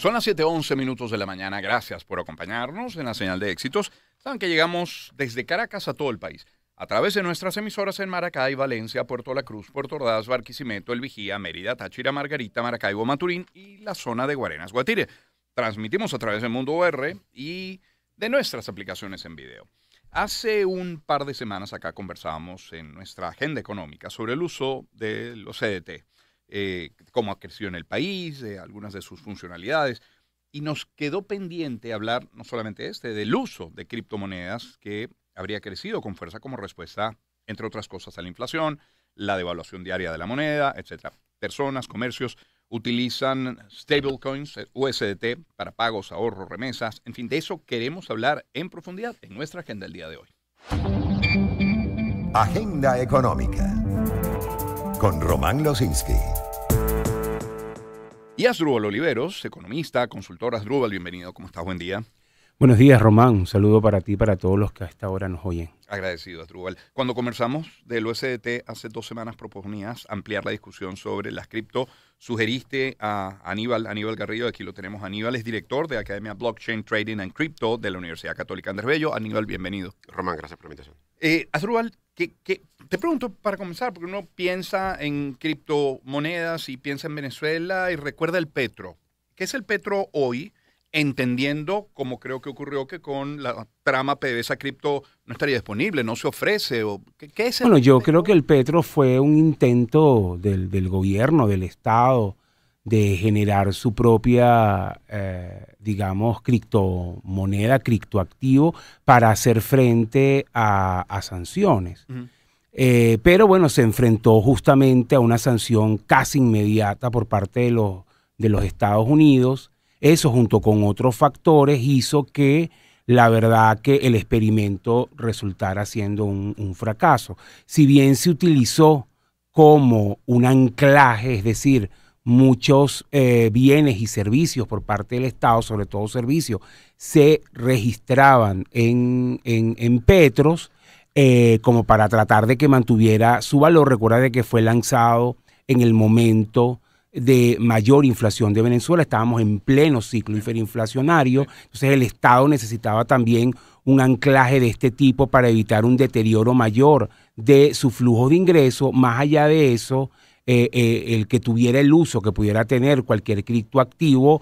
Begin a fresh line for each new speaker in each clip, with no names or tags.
Son las 7:11 de la mañana. Gracias por acompañarnos en la señal de éxitos. Saben que llegamos desde Caracas a todo el país, a través de nuestras emisoras en Maracay, Valencia, Puerto La Cruz, Puerto Ordaz, Barquisimeto, El Vigía, Mérida, Táchira, Margarita, Maracaibo, Maturín y la zona de Guarenas, Guatire. Transmitimos a través del Mundo OR y de nuestras aplicaciones en video. Hace un par de semanas acá conversábamos en nuestra agenda económica sobre el uso de los CDT, cómo ha crecido en el país, algunas de sus funcionalidades, y nos quedó pendiente hablar no solamente del uso de criptomonedas que habría crecido con fuerza como respuesta, entre otras cosas, a la inflación, la devaluación diaria de la moneda, etc. Personas, comercios utilizan stablecoins, USDT, para pagos, ahorros, remesas, en fin, de eso queremos hablar en profundidad en nuestra agenda del día de hoy.
Agenda Económica con Román Lozinski.
Y Asdrúbal Oliveros, economista, consultor. Asdrúbal, bienvenido. ¿Cómo estás? Buen día.
Buenos días, Román. Un saludo para ti y para todos los que a esta hora nos oyen.
Agradecido, Asdrúbal. Cuando conversamos del USDT hace 2 semanas, proponías ampliar la discusión sobre las cripto. Sugeriste a Aníbal Garrido, aquí lo tenemos. Aníbal es director de Academia Blockchain Trading and Crypto de la Universidad Católica Andrés Bello. Aníbal, bienvenido.
Román, gracias por la invitación.
Asdrúbal, te pregunto para comenzar, porque uno piensa en criptomonedas y piensa en Venezuela y recuerda el petro. ¿Qué es el petro hoy? Entendiendo, como creo que ocurrió, que con la trama PDVSA Cripto no estaría disponible, no se ofrece. ¿Qué es el
Bueno, yo
petro?
creo que el petro fue un intento del gobierno, del Estado, de generar su propia, digamos, criptomoneda, criptoactivo, para hacer frente a sanciones.
Uh-huh.
Pero bueno, se enfrentó justamente a una sanción casi inmediata por parte de los Estados Unidos. Eso, junto con otros factores, hizo que la verdad que el experimento resultara siendo un fracaso. Si bien se utilizó como un anclaje, es decir, muchos bienes y servicios por parte del Estado, sobre todo servicios, se registraban en petros como para tratar de que mantuviera su valor. Recuerda de que fue lanzado en el momento de mayor inflación de Venezuela. Estábamos en pleno ciclo hiperinflacionario, entonces el Estado necesitaba también un anclaje de este tipo para evitar un deterioro mayor de su flujo de ingreso. Más allá de eso, el que tuviera el uso que pudiera tener cualquier criptoactivo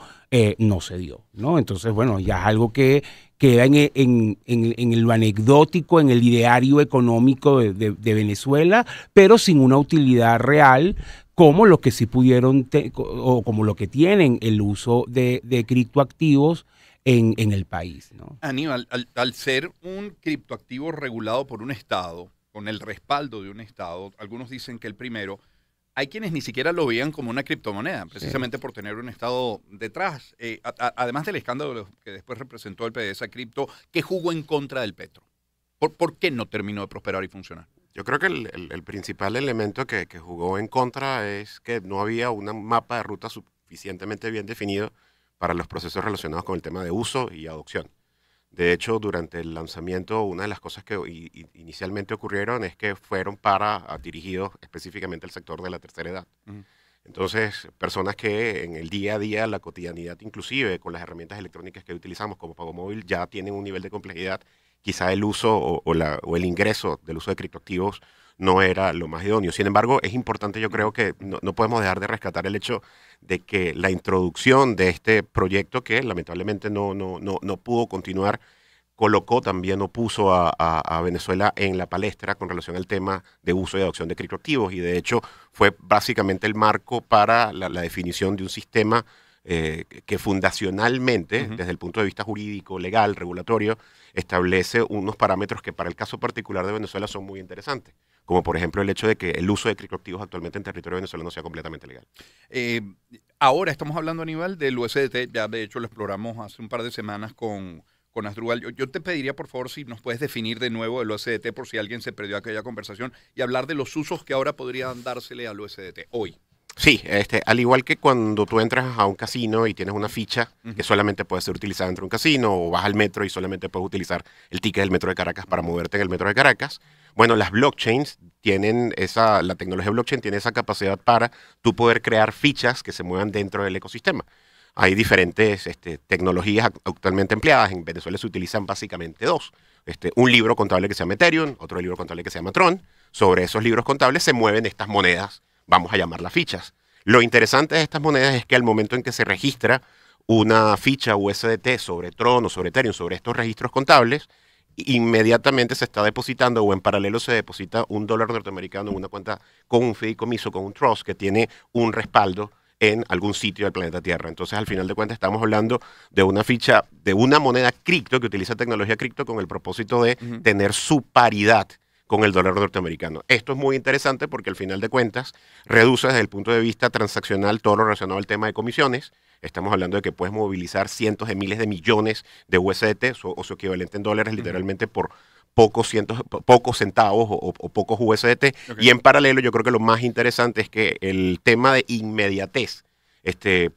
no se dio, ¿no? Entonces, bueno, ya es algo que queda en lo anecdótico, en el ideario económico de Venezuela, pero sin una utilidad real, como los que sí pudieron, o como lo que tienen el uso de criptoactivos en el país, ¿no?
Aníbal, al ser un criptoactivo regulado por un Estado, con el respaldo de un Estado, algunos dicen que el primero, hay quienes ni siquiera lo veían como una criptomoneda, precisamente por tener un Estado detrás. Además del escándalo que después representó el PDVSA Cripto, ¿qué jugó en contra del petro? ¿Por qué no terminó de prosperar y funcionar?
Yo creo que el principal elemento que jugó en contra es que no había un mapa de ruta suficientemente bien definido para los procesos relacionados con el tema de uso y adopción. De hecho, durante el lanzamiento, una de las cosas que inicialmente ocurrieron es que fueron dirigidos específicamente al sector de la tercera edad. Uh-huh. Entonces, personas que en el día a día, la cotidianidad, inclusive con las herramientas electrónicas que utilizamos como pago móvil, ya tienen un nivel de complejidad. Quizá el uso o el ingreso del uso de criptoactivos no era lo más idóneo. Sin embargo, es importante, yo creo que no podemos dejar de rescatar el hecho de que la introducción de este proyecto, que lamentablemente no pudo continuar, colocó también o puso a Venezuela en la palestra con relación al tema de uso y adopción de criptoactivos, y de hecho fue básicamente el marco para la definición de un sistema que fundacionalmente, uh-huh, desde el punto de vista jurídico, legal, regulatorio, establece unos parámetros que para el caso particular de Venezuela son muy interesantes, como por ejemplo el hecho de que el uso de criptoactivos actualmente en territorio venezolano sea completamente legal.
Ahora estamos hablando, Aníbal, del USDT, ya de hecho lo exploramos hace un par de semanas con Asdrúbal. Yo te pediría, por favor, si nos puedes definir de nuevo el USDT por si alguien se perdió aquella conversación y hablar de los usos que ahora podrían dársele al USDT hoy.
Sí, al igual que cuando tú entras a un casino y tienes una ficha que solamente puede ser utilizada dentro de un casino, o vas al metro y solamente puedes utilizar el ticket del metro de Caracas para moverte en el metro de Caracas, bueno, las blockchains tienen la tecnología blockchain tiene esa capacidad para tú poder crear fichas que se muevan dentro del ecosistema. hay diferentes tecnologías actualmente empleadas. En Venezuela se utilizan básicamente dos. Un libro contable que se llama Ethereum, otro libro contable que se llama Tron. Sobre esos libros contables se mueven estas monedas, vamos a llamarlas fichas. Lo interesante de estas monedas es que al momento en que se registra una ficha USDT sobre Tron o sobre Ethereum, sobre estos registros contables, inmediatamente se está depositando o en paralelo se deposita $1 norteamericano en una cuenta con un fideicomiso, con un trust que tiene un respaldo en algún sitio del planeta Tierra. Entonces, al final de cuentas, estamos hablando de una ficha, de una moneda cripto que utiliza tecnología cripto con el propósito de tener su paridad con el dólar norteamericano. Esto es muy interesante porque al final de cuentas reduce desde el punto de vista transaccional todo lo relacionado al tema de comisiones. Estamos hablando de que puedes movilizar cientos de miles de millones de USDT o su equivalente en dólares literalmente por pocos centavos o pocos USDT. Okay. Y en paralelo yo creo que lo más interesante es que el tema de inmediatez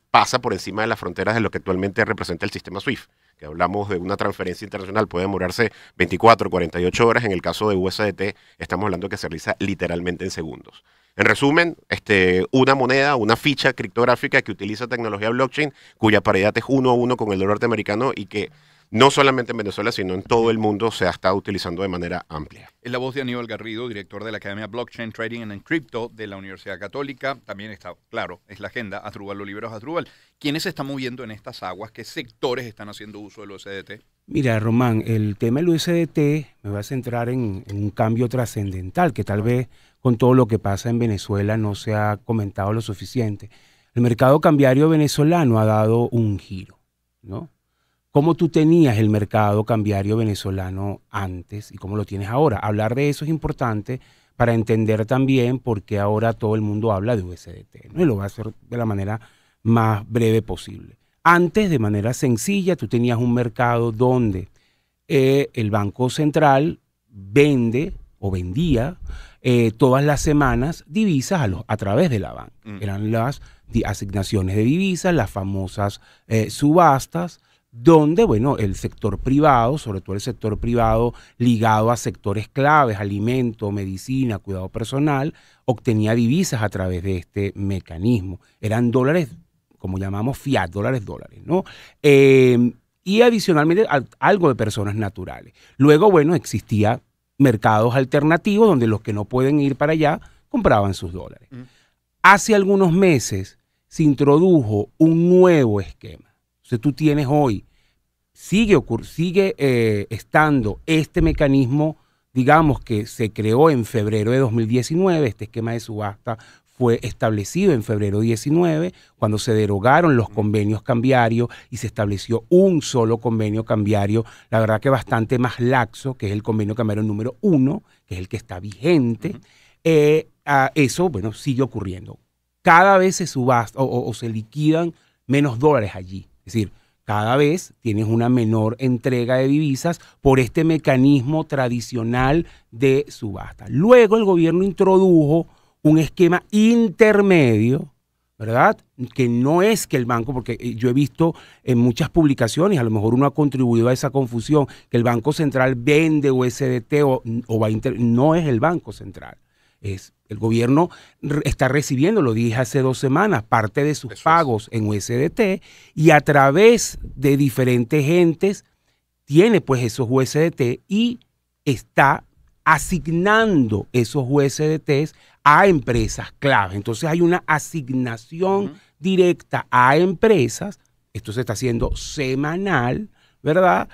pasa por encima de las fronteras de lo que actualmente representa el sistema SWIFT. Que hablamos de una transferencia internacional, puede demorarse 24, 48 horas. En el caso de USDT estamos hablando que se realiza literalmente en segundos. En resumen, una moneda, una ficha criptográfica que utiliza tecnología blockchain, cuya paridad es 1 a 1 con el dólar norteamericano y que no solamente en Venezuela, sino en todo el mundo se ha estado utilizando de manera amplia.
Es la voz de Aníbal Garrido, director de la Academia Blockchain Trading and Crypto de la Universidad Católica. También está, claro, es la agenda Asdrúbal Oliveros Asdrúbal. ¿Quiénes se están moviendo en estas aguas? ¿Qué sectores están haciendo uso del USDT?
Mira, Román, el tema del USDT me va a centrar en un cambio trascendental que tal vez con todo lo que pasa en Venezuela no se ha comentado lo suficiente. El mercado cambiario venezolano ha dado un giro, ¿no? ¿Cómo tú tenías el mercado cambiario venezolano antes y cómo lo tienes ahora? Hablar de eso es importante para entender también por qué ahora todo el mundo habla de USDT, ¿no? Y lo voy a hacer de la manera más breve posible. Antes, de manera sencilla, tú tenías un mercado donde el Banco Central vende o vendía todas las semanas divisas a través de la banca. Eran las asignaciones de divisas, las famosas subastas, donde, bueno, el sector privado, sobre todo el sector privado ligado a sectores claves, alimento, medicina, cuidado personal, obtenía divisas a través de este mecanismo. Eran dólares, como llamamos fiat, dólares, ¿no? Y adicionalmente algo de personas naturales. Luego, bueno, existía mercados alternativos donde los que no pueden ir para allá compraban sus dólares. Hace algunos meses se introdujo un nuevo esquema. Entonces tú tienes hoy, sigue estando este mecanismo, digamos que se creó en febrero de 2019, este esquema de subasta fue establecido en febrero 19, cuando se derogaron los convenios cambiarios y se estableció un solo convenio cambiario, la verdad que bastante más laxo, que es el convenio cambiario número 1, que es el que está vigente. Eso, bueno, sigue ocurriendo. Cada vez se subasta o se liquidan menos dólares allí. Es decir, cada vez tienes una menor entrega de divisas por este mecanismo tradicional de subasta. Luego el gobierno introdujo un esquema intermedio, ¿verdad? Que no es que el banco, porque yo he visto en muchas publicaciones, a lo mejor uno ha contribuido a esa confusión, que el Banco Central vende USDT o va no es el Banco Central. El gobierno está recibiendo, lo dije hace 2 semanas, parte de sus pagos en USDT y a través de diferentes entes tiene pues esos USDT y está asignando esos USDTs a empresas clave. Entonces hay una asignación directa a empresas, esto se está haciendo semanal, ¿verdad?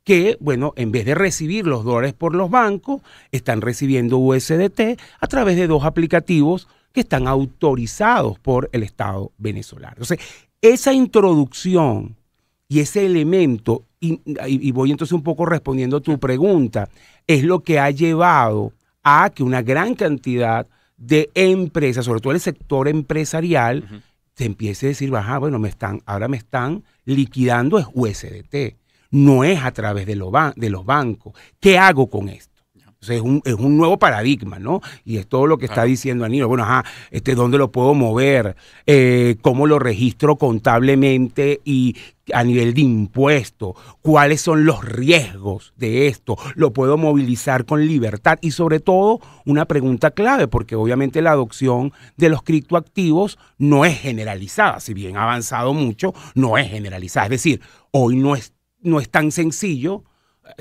Que, bueno, en vez de recibir los dólares por los bancos, están recibiendo USDT a través de 2 aplicativos que están autorizados por el Estado venezolano. Entonces, esa introducción y ese elemento, y voy entonces un poco respondiendo a tu pregunta, es lo que ha llevado a que una gran cantidad de empresas, sobre todo el sector empresarial, se empiece a decir, bueno, ahora me están liquidando es USDT. No es a través de los bancos. ¿Qué hago con esto? Entonces es un nuevo paradigma, ¿no? Y es todo lo que está diciendo Aníbal. Bueno, ¿dónde lo puedo mover? ¿Cómo lo registro contablemente y a nivel de impuesto? ¿Cuáles son los riesgos de esto? ¿Lo puedo movilizar con libertad? Y sobre todo, una pregunta clave, porque obviamente la adopción de los criptoactivos no es generalizada. Si bien ha avanzado mucho, no es generalizada. Es decir, hoy no es tan sencillo,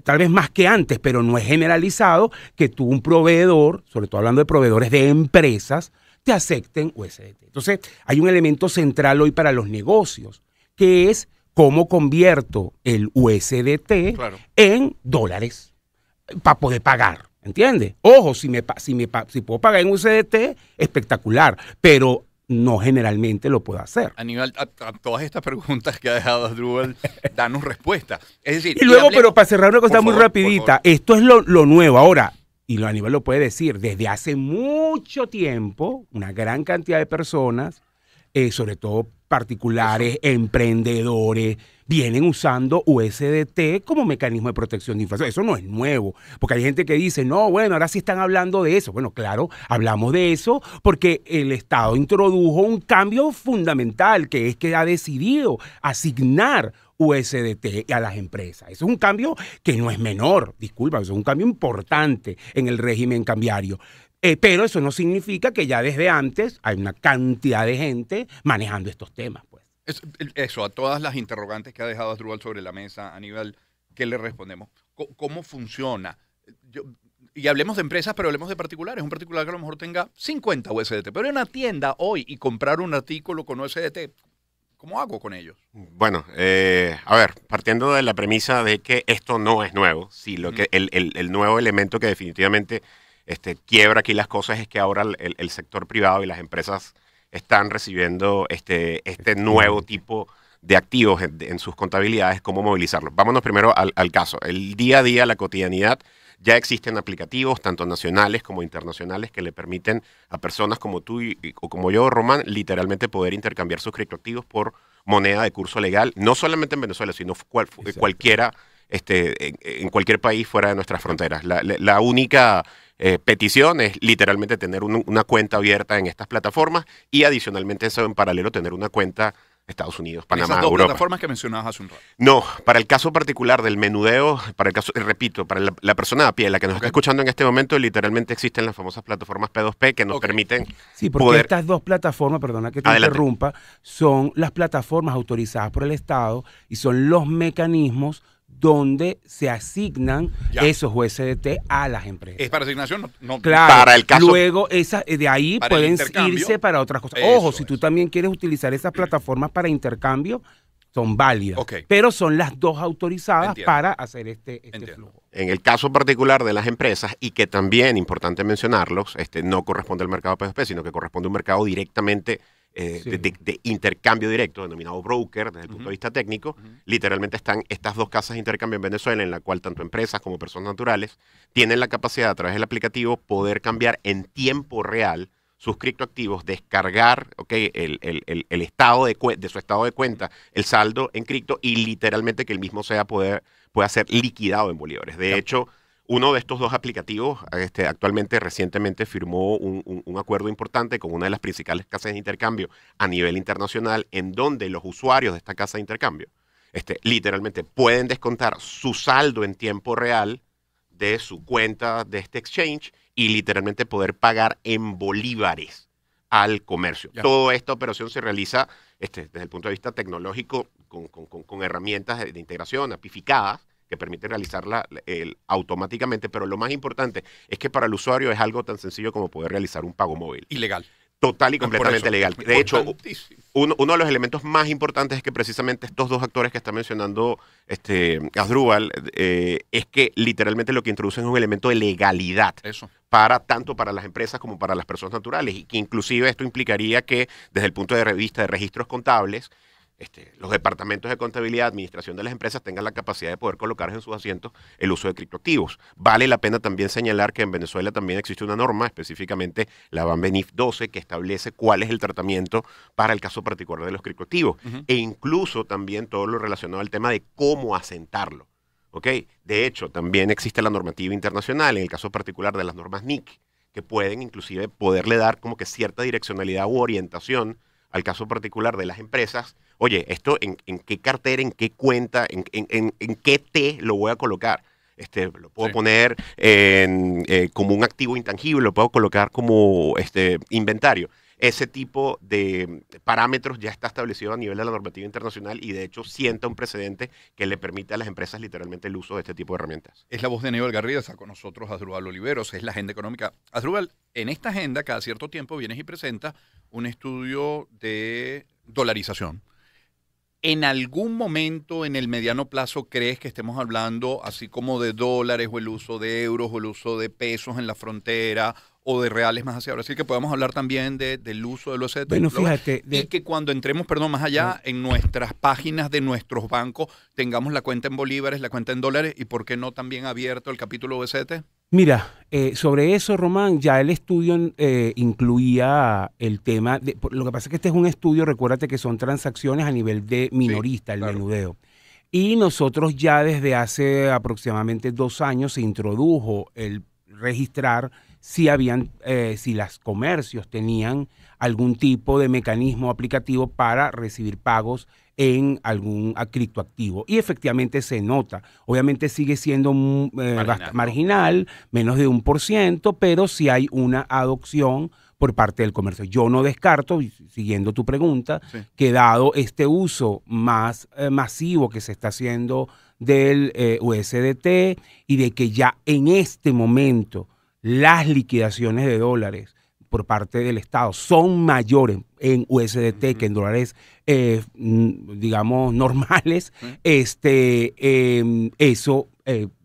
tal vez más que antes, pero no es generalizado que tú, un proveedor, sobre todo hablando de proveedores de empresas, te acepten USDT. Entonces, hay un elemento central hoy para los negocios, que es cómo convierto el USDT en dólares para poder pagar, ¿entiendes? Ojo, si puedo pagar en USDT, espectacular, pero no generalmente lo puedo hacer.
Aníbal, a todas estas preguntas que ha dejado Asdrúbal, danos respuesta. Es decir,
y luego, pero para cerrar una cosa muy rapidita, esto es lo nuevo ahora, y Aníbal lo puede decir, desde hace mucho tiempo, una gran cantidad de personas, sobre todo particulares, emprendedores, vienen usando USDT como mecanismo de protección de inflación. Eso no es nuevo, porque hay gente que dice, no, bueno, ahora sí están hablando de eso. Bueno, claro, hablamos de eso porque el Estado introdujo un cambio fundamental, que es que ha decidido asignar USDT a las empresas. Eso es un cambio que no es menor, disculpa, eso es un cambio importante en el régimen cambiario. Pero eso no significa que ya desde antes hay una cantidad de gente manejando estos temas, pues.
Eso, a todas las interrogantes que ha dejado Asdrúbal sobre la mesa, Aníbal, ¿qué le respondemos? ¿Cómo funciona? Y hablemos de empresas, pero hablemos de particulares. Un particular que a lo mejor tenga 50 USDT, pero en una tienda hoy y comprar un artículo con USDT, ¿cómo hago con ellos?
Bueno, a ver, partiendo de la premisa de que esto no es nuevo, sí, que el nuevo elemento que definitivamente quiebra aquí las cosas es que ahora el sector privado y las empresas están recibiendo este nuevo tipo de activos en sus contabilidades, cómo movilizarlos. Vámonos primero al caso. El día a día, la cotidianidad, ya existen aplicativos, tanto nacionales como internacionales, que le permiten a personas como tú o como yo, Román, literalmente poder intercambiar sus criptoactivos por moneda de curso legal, no solamente en Venezuela, sino cualquiera, en cualquier país fuera de nuestras fronteras. La única petición es literalmente tener una cuenta abierta en estas plataformas y adicionalmente eso en paralelo tener una cuenta Estados Unidos, Panamá,
esas dos
Europa.
plataformas que mencionabas hace un rato.
No, para el caso particular del menudeo, para el caso, repito, para la persona a pie, la que nos está escuchando en este momento, literalmente existen las famosas plataformas P2P que nos permiten
porque estas dos plataformas, perdona que te interrumpa, son las plataformas autorizadas por el Estado y son los mecanismos donde se asignan esos USDT a las empresas.
¿Es para asignación? No.
Claro,
para el caso,
luego de ahí pueden irse para otras cosas. Ojo, si tú también quieres utilizar esas plataformas para intercambio, son válidas, pero son las dos autorizadas para hacer este flujo.
En el caso particular de las empresas, y que también, importante mencionarlos, no corresponde al mercado P2P, sino que corresponde a un mercado directamente de intercambio directo, denominado broker, desde el punto de vista técnico. Literalmente están estas dos casas de intercambio en Venezuela, en la cual tanto empresas como personas naturales tienen la capacidad, a través del aplicativo, poder cambiar en tiempo real sus criptoactivos, descargar el estado de su estado de cuenta, el saldo en cripto, y literalmente que el mismo pueda ser liquidado en bolívares. De hecho, uno de estos dos aplicativos actualmente, recientemente firmó un acuerdo importante con una de las principales casas de intercambio a nivel internacional, en donde los usuarios de esta casa de intercambio literalmente pueden descontar su saldo en tiempo real de su cuenta de este exchange y literalmente poder pagar en bolívares al comercio. Toda esta operación se realiza desde el punto de vista tecnológico con herramientas de integración apificadas que permiten realizarla automáticamente, pero lo más importante es que para el usuario es algo tan sencillo como poder realizar un pago móvil.
Ilegal.
Total y completamente legal. De hecho, uno de los elementos más importantes es que precisamente estos dos actores que está mencionando Asdrúbal, es que literalmente lo que introducen es un elemento de legalidad.
Eso.
Tanto para las empresas como para las personas naturales, y que inclusive esto implicaría que desde el punto de vista de registros contables, los departamentos de contabilidad, administración de las empresas tengan la capacidad de poder colocar en sus asientos el uso de criptoactivos. Vale la pena también señalar que en Venezuela también existe una norma, específicamente la BAN-BENIF 12, que establece cuál es el tratamiento para el caso particular de los criptoactivos, e incluso también todo lo relacionado al tema de cómo asentarlo. ¿ok? De hecho, también existe la normativa internacional, en el caso particular de las normas NIC, que pueden inclusive poderle dar como que cierta direccionalidad u orientación al caso particular de las empresas. Oye, esto en qué cartera, en qué cuenta, en qué T lo voy a colocar. Lo puedo poner como un activo intangible, lo puedo colocar como inventario. Ese tipo de parámetros ya está establecido a nivel de la normativa internacional y de hecho sienta un precedente que le permite a las empresas literalmente el uso de este tipo de herramientas.
Es la voz de Aníbal Garrida, está con nosotros Asdrúbal Oliveros, es la agenda económica. Asdrúbal, en esta agenda cada cierto tiempo vienes y presentas un estudio de dolarización. ¿En algún momento en el mediano plazo crees que estemos hablando así como de dólares o el uso de euros o el uso de pesos en la frontera o de reales más hacia Brasil, que podamos hablar también del uso de los
Bueno, fíjate.
Y que cuando entremos, perdón, más allá, en nuestras páginas de nuestros bancos tengamos la cuenta en bolívares, la cuenta en dólares y por qué no también abierto el capítulo BCT?
Mira, sobre eso, Román, ya el estudio incluía el tema. Lo que pasa es que este es un estudio, recuérdate que son transacciones a nivel de minorista, el menudeo. Y nosotros ya desde hace aproximadamente 2 años se introdujo el registrar si los comercios tenían algún tipo de mecanismo aplicativo para recibir pagos en algún criptoactivo. Y efectivamente se nota. Obviamente sigue siendo marginal, menos de 1%, pero sí hay una adopción por parte del comercio. Yo no descarto, siguiendo tu pregunta, que dado este uso más masivo que se está haciendo del USDT y de que ya en este momento las liquidaciones de dólares por parte del Estado son mayores en USDT que en dólares, digamos, normales, eso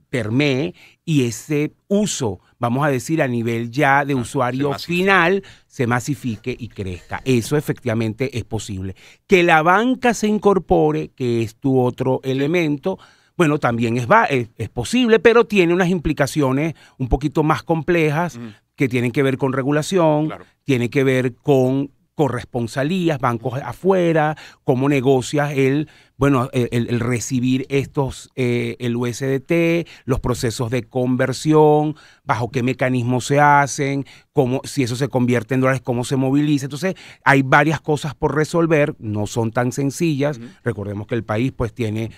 permee y ese uso, vamos a decir, a nivel ya de usuario final, se masifique y crezca. Eso efectivamente es posible. Que la banca se incorpore, que es tu otro elemento, bueno, también es posible, pero tiene unas implicaciones un poquito más complejas que tienen que ver con regulación, tiene que ver con corresponsalías, bancos afuera, cómo negocias el recibir el USDT, los procesos de conversión, bajo qué mecanismos se hacen, si eso se convierte en dólares, cómo se moviliza. Entonces, hay varias cosas por resolver, no son tan sencillas. Recordemos que el país pues tiene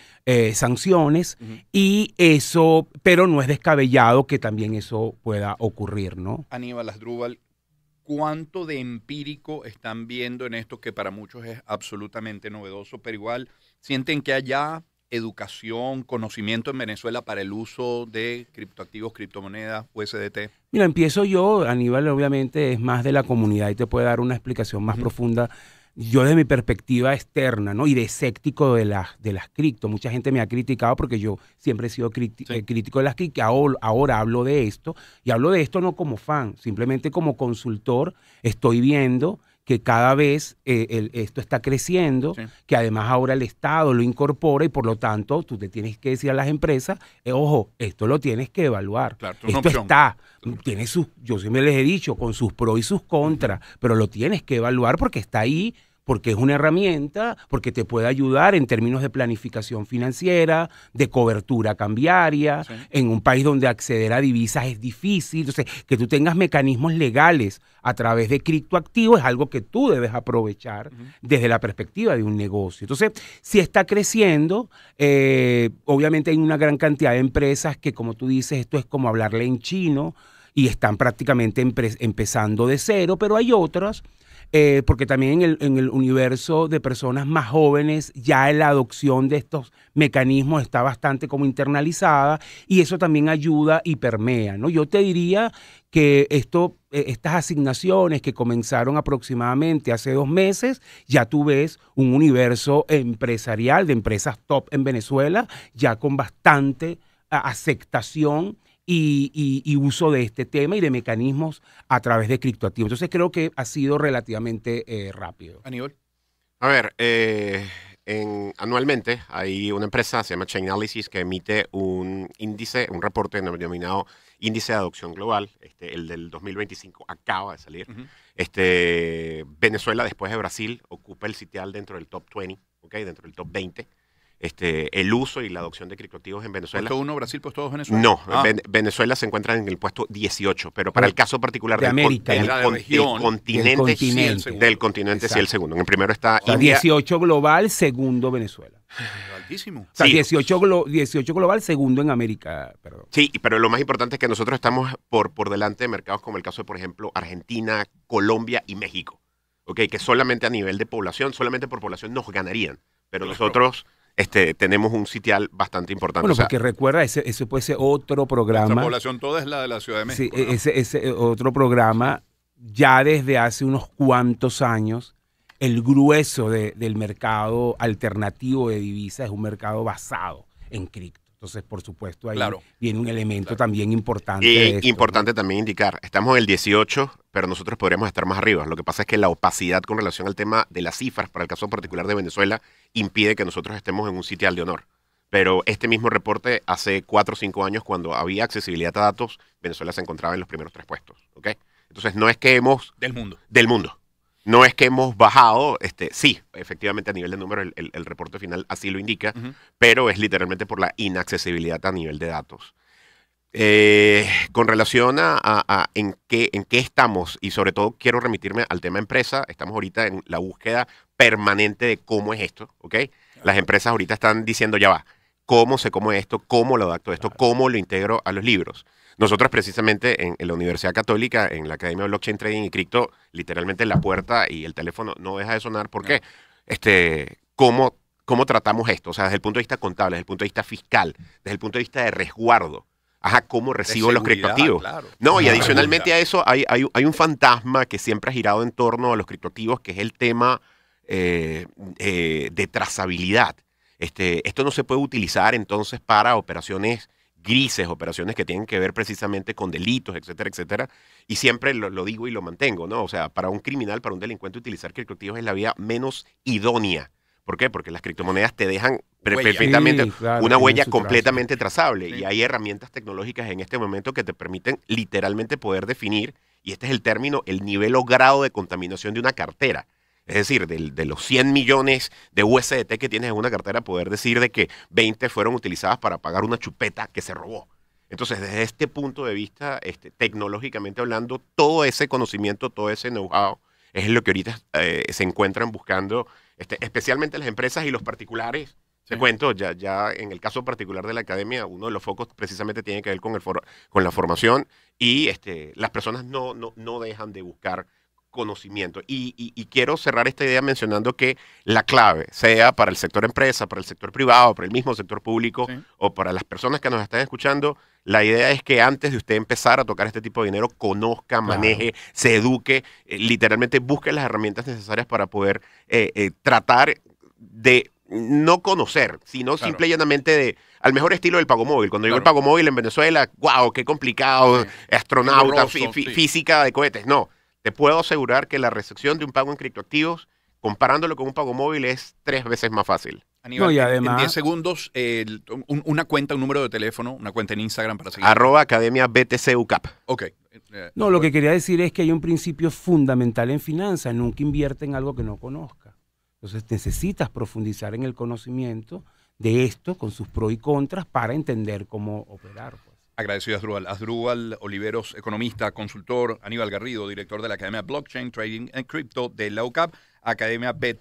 sanciones y eso, pero no es descabellado que también eso pueda ocurrir, ¿no?
Aníbal Asdrúbal, ¿cuánto de empírico están viendo en esto que para muchos es absolutamente novedoso, pero igual sienten que haya educación, conocimiento en Venezuela para el uso de criptoactivos, criptomonedas, USDT?
Mira, empiezo yo. Aníbal obviamente es más de la comunidad y te puede dar una explicación más profunda. Yo desde mi perspectiva externa, ¿no? Y de escéptico de las cripto. Mucha gente me ha criticado porque yo siempre he sido crítico de las cripto. Ahora hablo de esto y hablo de esto no como fan, simplemente como consultor. Estoy viendo que cada vez esto está creciendo, que además ahora el Estado lo incorpora y por lo tanto tú te tienes que decir a las empresas, ojo, esto lo tienes que evaluar. Claro, esto está, yo siempre les he dicho, con sus pros y sus contras, pero lo tienes que evaluar porque está ahí, porque es una herramienta, porque te puede ayudar en términos de planificación financiera, de cobertura cambiaria, en un país donde acceder a divisas es difícil. Entonces, que tú tengas mecanismos legales a través de criptoactivos es algo que tú debes aprovechar desde la perspectiva de un negocio. Entonces, si está creciendo, obviamente hay una gran cantidad de empresas que, como tú dices, esto es como hablarle en chino y están prácticamente empezando de cero, pero hay otras porque también en el universo de personas más jóvenes ya la adopción de estos mecanismos está bastante como internalizada y eso también ayuda y permea, ¿no? Yo te diría que estas asignaciones que comenzaron aproximadamente hace 2 meses, ya tú ves un universo empresarial de empresas top en Venezuela ya con bastante aceptación y uso de este tema y de mecanismos a través de criptoactivos. Entonces creo que ha sido relativamente rápido.
Aníbal.
A ver, anualmente hay una empresa, se llama Chainalysis, que emite un índice, un reporte denominado Índice de Adopción Global. El del 2025 acaba de salir. Venezuela, después de Brasil, ocupa el sitial dentro del top 20, ¿okay? Dentro del top 20. el uso y la adopción de criptoactivos en Venezuela.
¿Puesto 1 Brasil, puesto 2 Venezuela?
No, Venezuela se encuentra en el puesto 18, pero para el caso particular
de América,
del
continente.
del continente sí el segundo. En el primero está
O sea,
India.
18 global, segundo Venezuela.
Altísimo.
O sea,
Sí.
18 global, segundo en América, perdón.
Sí, pero lo más importante es que nosotros estamos por delante de mercados como el caso de, por ejemplo, Argentina, Colombia y México. ¿Ok? Que solamente a nivel de población, solamente por población nos ganarían. Pero nosotros tenemos un sitial bastante importante.
Bueno,
O sea,
porque recuerda, ese puede ser otro
La
programa.
población toda es la de la Ciudad de
Sí,
México. ¿no?
ese otro programa, ya desde hace unos cuantos años, el grueso del mercado alternativo de divisas es un mercado basado en cripto. Entonces, por supuesto, ahí
Claro.
viene un elemento también importante.
y
de esto,
importante también indicar, estamos en el 18, pero nosotros podríamos estar más arriba. Lo que pasa es que la opacidad con relación al tema de las cifras, para el caso particular de Venezuela, impide que nosotros estemos en un sitial de honor. Pero este mismo reporte, hace 4 o 5 años, cuando había accesibilidad a datos, Venezuela se encontraba en los primeros 3 puestos. ¿Ok? Entonces, no es que hemos...
Del mundo.
Del mundo. No es que hemos bajado, sí, efectivamente a nivel de número el reporte final así lo indica,
Ujú.
pero es literalmente por la inaccesibilidad a nivel de datos. Con relación a en qué estamos, y sobre todo quiero remitirme al tema empresa, estamos ahorita en la búsqueda permanente de cómo es esto, ¿ok? Las empresas ahorita están diciendo, ya va, ¿cómo sé cómo es esto? ¿Cómo lo adapto esto? ¿Cómo lo integro a los libros? Nosotros precisamente en la Universidad Católica, en la Academia de Blockchain Trading y Cripto, literalmente la puerta y el teléfono no deja de sonar. ¿Por qué? ¿Cómo tratamos esto? O sea, desde el punto de vista contable, desde el punto de vista fiscal, desde el punto de vista de resguardo. Ajá, ¿cómo recibo los
seguridad,
criptoactivos?
claro.
No, y
Claro.
adicionalmente a eso hay un fantasma que siempre ha girado en torno a los criptoactivos, que es el tema de trazabilidad. Esto no se puede utilizar entonces para operaciones grises, operaciones que tienen que ver precisamente con delitos, etcétera, etcétera. Y siempre lo digo y lo mantengo, ¿no? O sea, para un criminal, para un delincuente, utilizar criptoactivos es la vía menos idónea. ¿Por qué? Porque las criptomonedas te dejan
Huella.
perfectamente
Sí, claro,
una
tienen
huella
su trazo.
completamente trazable.
Sí.
Y hay herramientas tecnológicas en este momento que te permiten literalmente poder definir, y este es el término, el nivel o grado de contaminación de una cartera. Es decir, de los 100 millones de USDT que tienes en una cartera, poder decir de que 20 fueron utilizadas para pagar una chupeta que se robó. Entonces, desde este punto de vista, tecnológicamente hablando, todo ese conocimiento, todo ese know-how, es lo que ahorita se encuentran buscando, especialmente las empresas y los particulares. Te cuento, ya en el caso particular de la academia, uno de los focos precisamente tiene que ver con la formación, y las personas no dejan de buscar conocimiento. Y quiero cerrar esta idea mencionando que la clave, sea para el sector empresa, para el sector privado, para el mismo sector público,
Sí.
o para las personas que nos están escuchando, la idea es que antes de usted empezar a tocar este tipo de dinero, conozca, maneje, se eduque, literalmente busque las herramientas necesarias para poder tratar de no conocer, sino
Claro.
simple y llanamente al mejor estilo del pago móvil. Cuando llegó el
Claro.
pago móvil en Venezuela, wow, qué complicado,
Sí.
astronauta,
Engorroso, sí.
física de cohetes. No, te puedo asegurar que la recepción de un pago en criptoactivos, comparándolo con un pago móvil, es 3 veces más fácil.
Aníbal,
No, y
en
además-
10 segundos, una cuenta, un número de teléfono, una cuenta en Instagram para seguir.
@Academia BTC UCAP.
Ok.
No, lo que quería decir es que hay un principio fundamental en finanzas: nunca invierte en algo que no conozca. Entonces necesitas profundizar en el conocimiento de esto, con sus pros y contras, para entender cómo operar, pues.
Agradecido a Asdrúbal. Asdrúbal Oliveros, economista, consultor. Aníbal Garrido, director de la Academia Blockchain Trading and Crypto de la UCAP, Academia BT.